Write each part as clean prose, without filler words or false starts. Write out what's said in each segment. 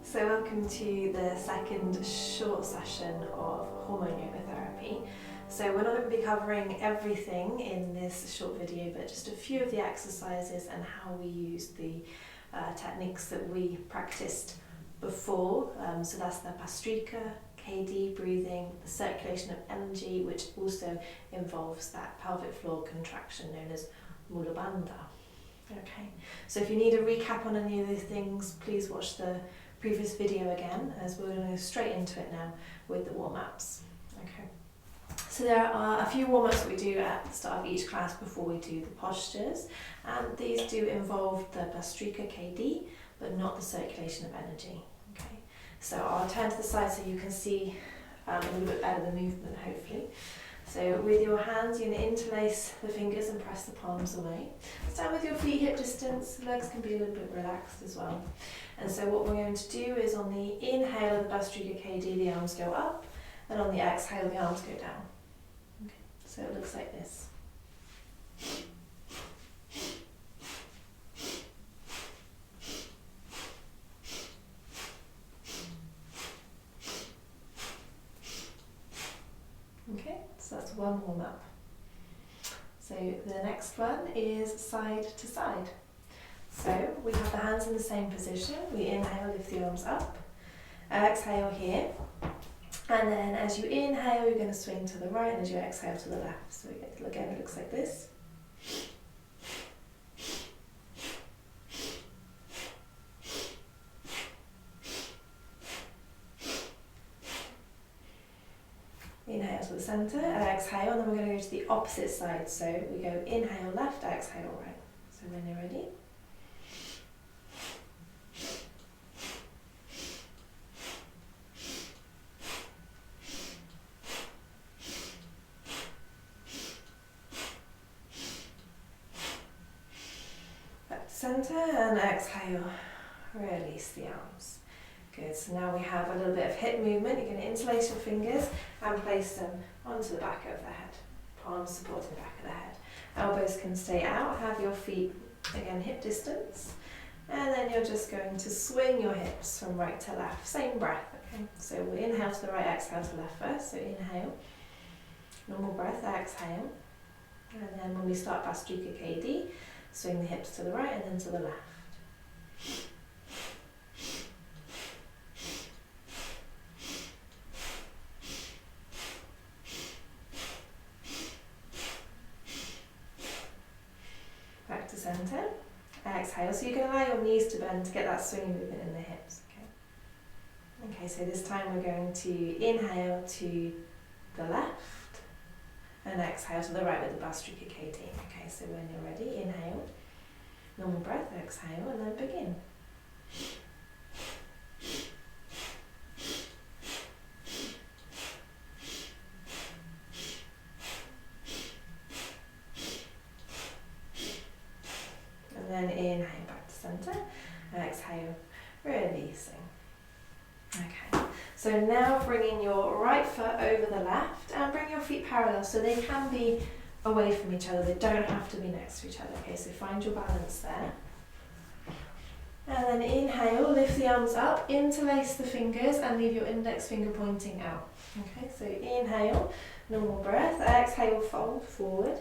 So welcome to the second short session of Hormone Yoga Therapy. So we're not going to be covering everything in this short video, but just a few of the exercises and how we use the techniques that we practiced before. So that's the Bhastrika, KD breathing, the circulation of energy, which also involves that pelvic floor contraction known as Mula Bandha. Okay, so if you need a recap on any of these things, please watch the previous video again, as we're going to go straight into it now with the warm-ups. Okay, so there are a few warm-ups that we do at the start of each class before we do the postures, and these do involve the Bhastrika KD, but not the circulation of energy. Okay, so I'll turn to the side so you can see a little bit better the movement, hopefully. So with your hands, you're going to interlace the fingers and press the palms away. Stand with your feet hip distance, legs can be a little bit relaxed as well. And so what we're going to do is on the inhale of the Bhastrika KD, the arms go up, and on the exhale, the arms go down. Okay, so it looks like this. Okay, so that's one warm up. So the next one is side to side. So we have the hands in the same position. We inhale, lift the arms up. Exhale here. And then as you inhale, you're going to swing to the right, and as you exhale to the left. So again, it looks like this. Inhale to the centre, exhale, and then we're going to go to the opposite side. So we go inhale left, exhale right. So when you're ready. Back to centre and exhale, release the arms. Good, so now we have a little bit of hip movement. You're going to interlace your fingers and place them onto the back of the head. Palms supporting the back of the head. Elbows can stay out, have your feet, again, hip distance. And then you're just going to swing your hips from right to left. Same breath, okay? So we inhale to the right, exhale to the left first. So inhale, normal breath, exhale. And then when we start Bhastrika KD, swing the hips to the right and then to the left. Back to centre. Exhale. So you can allow your knees to bend to get that swinging movement in the hips. Okay. Okay, so this time we're going to inhale to the left and exhale to the right with the Bhastrika KD. Okay, so when you're ready, inhale, normal breath, exhale, and then begin. And then inhale back to centre, exhale, releasing. Okay, so now bringing your right foot over the left and bring your feet parallel so they can be away from each other. They don't have to be next to each other. Okay, so find your balance there. And then inhale, lift the arms up, interlace the fingers and leave your index finger pointing out. Okay, so inhale, normal breath, exhale, fold forward.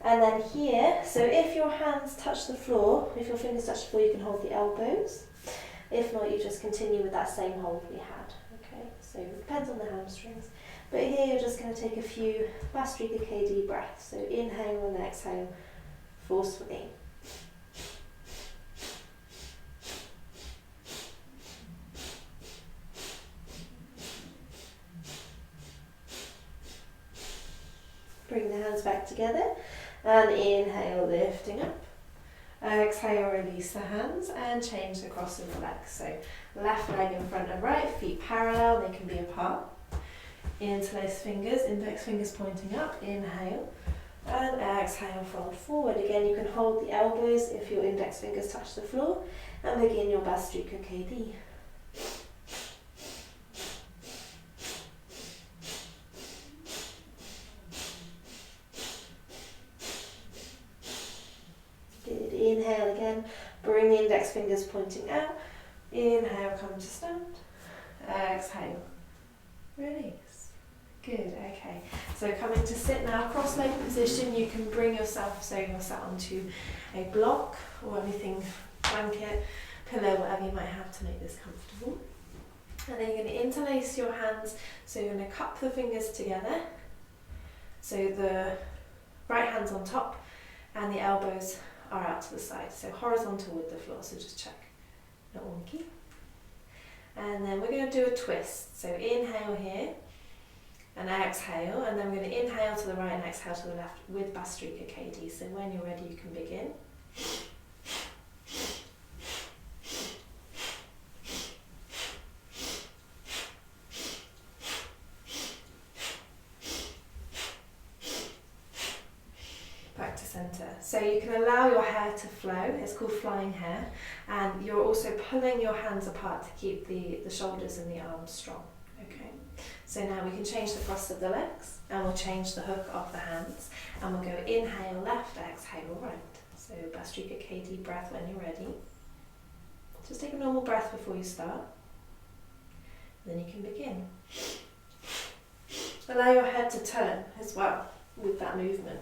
And then here, so if your hands touch the floor, if your fingers touch the floor, you can hold the elbows. If not, you just continue with that same hold we had. Okay, so it depends on the hamstrings. But here you're just going to take a few Bhastrika KD breaths. So inhale and exhale forcefully. Bring the hands back together and inhale, lifting up. Exhale, release the hands and change the cross of the legs. So left leg in front of right, feet parallel, they can be apart. Interlace fingers, index fingers pointing up, inhale. And exhale, fold forward. Again, you can hold the elbows if your index fingers touch the floor and begin your Bhastrika KD. Good, inhale again, bring the index fingers pointing out, Inhale, come to stand. Exhale, release. Good, okay. So coming to sit now, cross-legged position. You can bring yourself, so you're sat onto a block or anything, blanket, pillow, whatever you might have to make this comfortable. And then you're going to interlace your hands, so you're going to cup the fingers together. So the right hand's on top and the elbows are out to the side, so horizontal with the floor, so just check, not wonky. And then we're going to do a twist, so inhale here and exhale, and then we're going to inhale to the right and exhale to the left with VIPArita Karani. So when you're ready you can begin. Back to centre. So you can allow your hair to flow, it's called flying hair, and you're also pulling your hands apart to keep the shoulders and the arms strong. Okay. So now we can change the cross of the legs, and we'll change the hook of the hands, and we'll go inhale left, exhale right. So VIPArita Karani breath when you're ready. Just take a normal breath before you start, then you can begin. Allow your head to turn as well with that movement.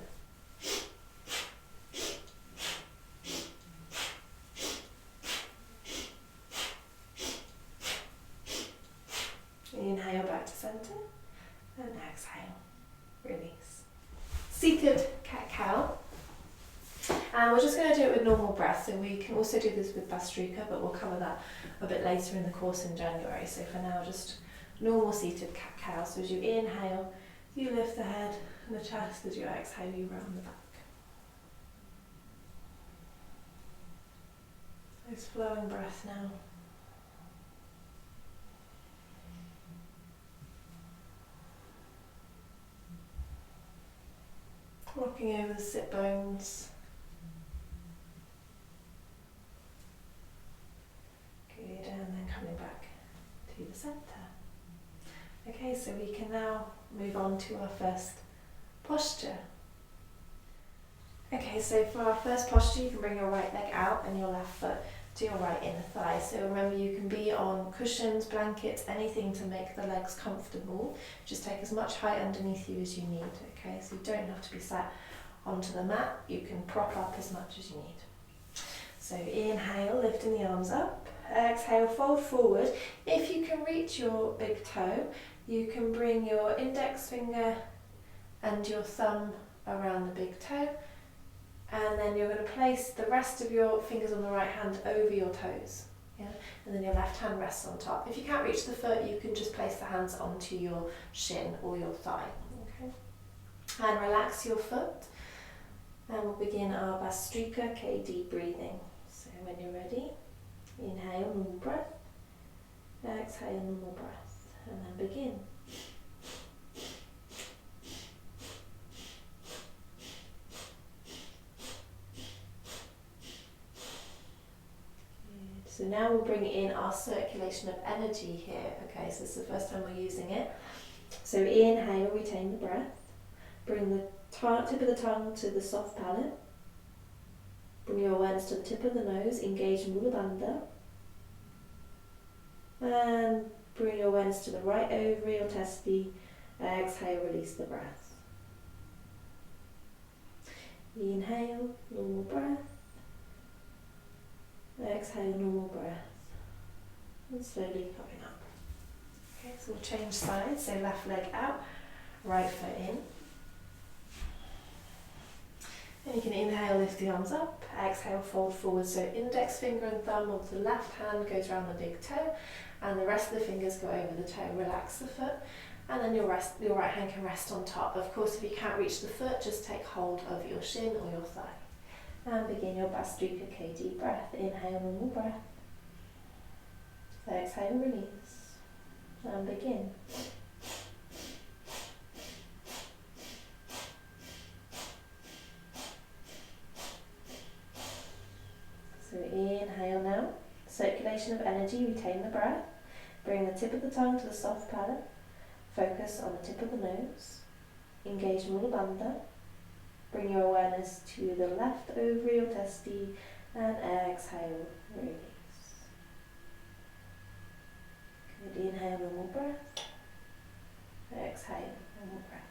Inhale back to centre and exhale, release. Seated CatCow, and we're just going to do it with normal breath, so we can also do this with VIPArita, but we'll cover that a bit later in the course in January. So for now, just normal seated CatCow. So as you inhale, you lift the head and the chest. As you exhale, you round the back. Nice flowing breath now. Rocking over the sit bones. Good, and then coming back to the centre. Okay, so we can now move on to our first posture. Okay, so for our first posture, you can bring your right leg out and your left foot to your right inner thigh. So remember, you can be on cushions, blankets, anything to make the legs comfortable. Just take as much height underneath you as you need, okay? So you don't have to be sat onto the mat. You can prop up as much as you need. So inhale, lifting the arms up. Exhale, fold forward. If you can reach your big toe, you can bring your index finger and your thumb around the big toe. And then you're going to place the rest of your fingers on the right hand over your toes, yeah? And then your left hand rests on top. If you can't reach the foot, you can just place the hands onto your shin or your thigh, okay? And relax your foot, and we'll begin our VIPArita Karani breathing. So when you're ready, inhale, normal breath, exhale, normal breath, and then begin. So now we'll bring in our circulation of energy here. Okay, so this is the first time we're using it. So inhale, retain the breath. Bring the tip of the tongue to the soft palate. Bring your awareness to the tip of the nose, engage Mula Bandha. And bring your awareness to the right ovary or testes. Exhale, release the breath. Inhale, normal breath. Exhale, normal breath, and slowly coming up. Okay, so we'll change sides, so left leg out, right foot in. And you can inhale, lift the arms up, exhale, fold forward, so index finger and thumb of the left hand goes around the big toe, and the rest of the fingers go over the toe. Relax the foot, and then your right hand can rest on top. Of course, if you can't reach the foot, just take hold of your shin or your thigh. And begin your VIPArita Karani breath. Inhale, normal breath. Exhale, release. And begin. So inhale now. Circulation of energy, retain the breath. Bring the tip of the tongue to the soft palate. Focus on the tip of the nose. Engage Mula Bandha. Bring your awareness to the left ovary or testes and exhale, release. Good. Inhale, normal breath. Exhale, normal breath.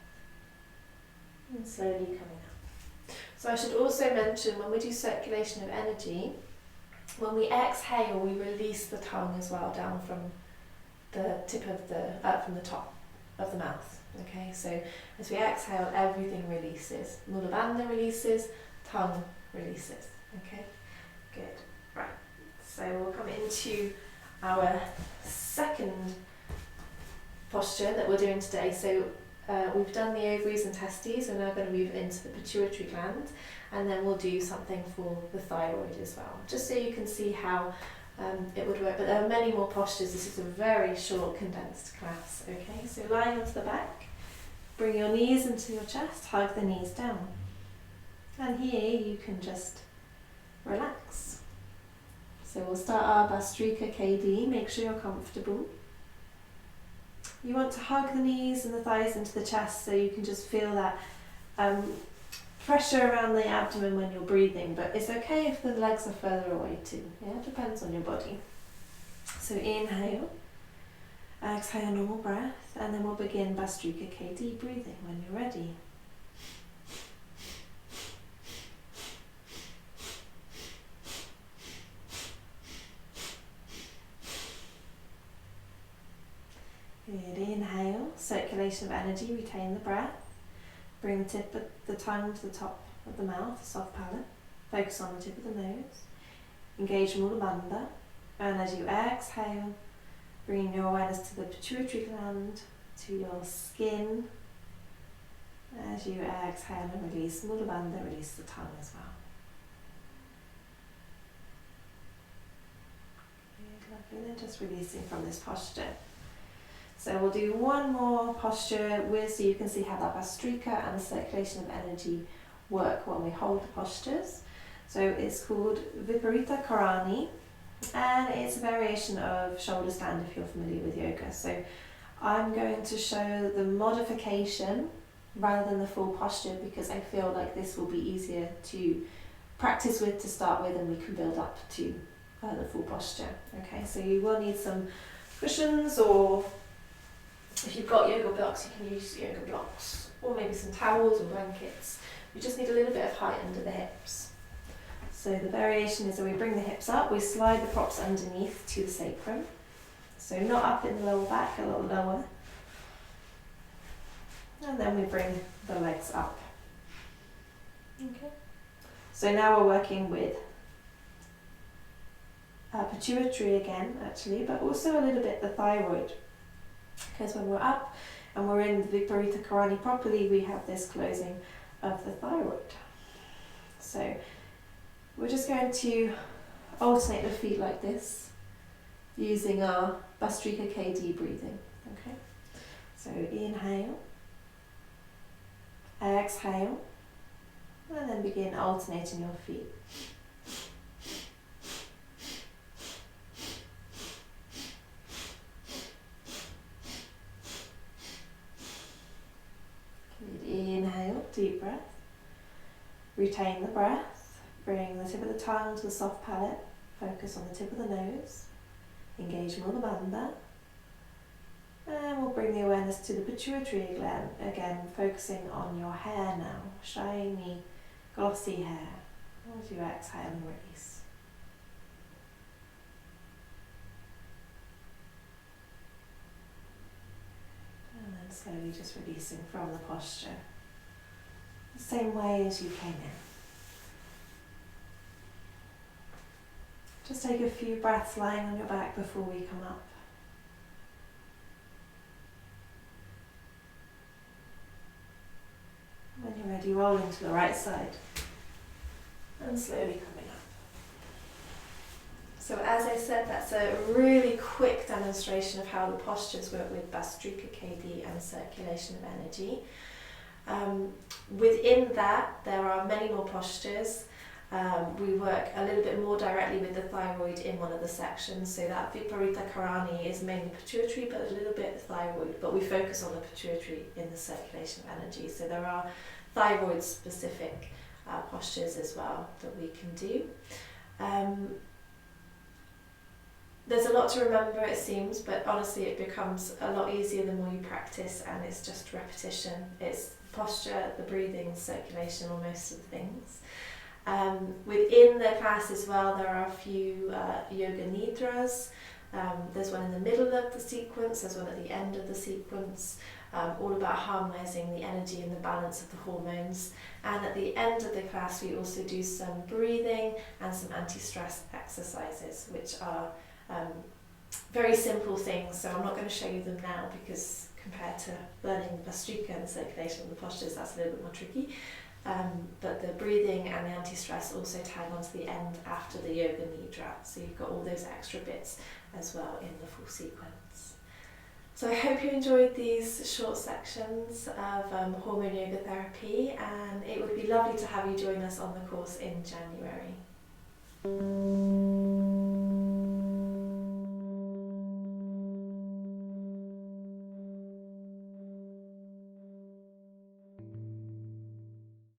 And slowly coming up. So I should also mention, when we do circulation of energy, when we exhale, we release the tongue as well down from the tip of from the top of the mouth. Okay, so as we exhale, everything releases. Mula bandha releases, tongue releases. Okay, good. Right. So we'll come into our second posture that we're doing today. So we've done the ovaries and testes. We're now going to move into the pituitary gland, and then we'll do something for the thyroid as well, just so you can see how it would work. But there are many more postures. This is a very short, condensed class. Okay, so lying onto the back, bring your knees into your chest, hug the knees down. And here you can just relax. So we'll start our Bhastrika KD. Make sure you're comfortable. You want to hug the knees and the thighs into the chest so you can just feel that pressure around the abdomen when you're breathing, but it's okay if the legs are further away too. Yeah, it depends on your body. So inhale, exhale, normal breath, and then we'll begin Bhastrika KD breathing when you're ready. Good. Inhale, circulation of energy, retain the breath. Bring the tip of the tongue to the top of the mouth, the soft palate. Focus on the tip of the nose. Engage Mula bandha. And as you exhale, bring your awareness to the pituitary gland, to your skin. As you exhale and release Mula bandha, release the tongue as well. Good, lovely. Then just releasing from this posture. So we'll do one more posture so you can see how that Bhastrika and the circulation of energy work when we hold the postures. So it's called VIPArita Karani, and it's a variation of shoulder stand if you're familiar with yoga. So I'm going to show the modification rather than the full posture because I feel like this will be easier to practice with to start with, and we can build up to the full posture. Okay, so you will need some cushions, or if you've got yoga blocks, you can use yoga blocks, or maybe some towels or blankets. You just need a little bit of height under the hips. So the variation is that we bring the hips up, we slide the props underneath to the sacrum. So not up in the lower back, a little lower. And then we bring the legs up. Okay. So now we're working with pituitary again, actually, but also a little bit the thyroid. Because when we're up and we're in the VIPArita Karani properly, we have this closing of the thyroid. So we're just going to alternate the feet like this, using our Bhastrika KD breathing. Okay. So inhale, exhale, and then begin alternating your feet. Inhale, deep breath. Retain the breath. Bring the tip of the tongue to the soft palate. Focus on the tip of the nose. Engage Mula bandha. And we'll bring the awareness to the pituitary gland. Again, focusing on your hair now. Shiny, glossy hair. As you exhale and release. And then slowly just releasing from the posture. The same way as you came in. Just take a few breaths lying on your back before we come up. When you're ready, rolling to the right side and slowly coming up. So as I said, that's a really quick demonstration of how the postures work with Bhastrika KD and circulation of energy. Within that, there are many more postures. We work a little bit more directly with the thyroid in one of the sections, so that VIPArita Karani is mainly pituitary but a little bit thyroid, but we focus on the pituitary in the circulation of energy. So there are thyroid specific postures as well that we can do. There's a lot to remember, it seems, but honestly it becomes a lot easier the more you practice, and it's just repetition. It's posture, the breathing, circulation, or most of the things. Within the class as well, there are a few yoga nidras. There's one in the middle of the sequence, there's one at the end of the sequence, all about harmonising the energy and the balance of the hormones. And at the end of the class we also do some breathing and some anti-stress exercises, which are very simple things, so I'm not going to show you them now because compared to learning the Bhastrika and the circulation and the postures, that's a little bit more tricky. But the breathing and the anti-stress also tag on to the end after the yoga nidra, so you've got all those extra bits as well in the full sequence. So I hope you enjoyed these short sections of hormone yoga therapy, and it would be lovely to have you join us on the course in January.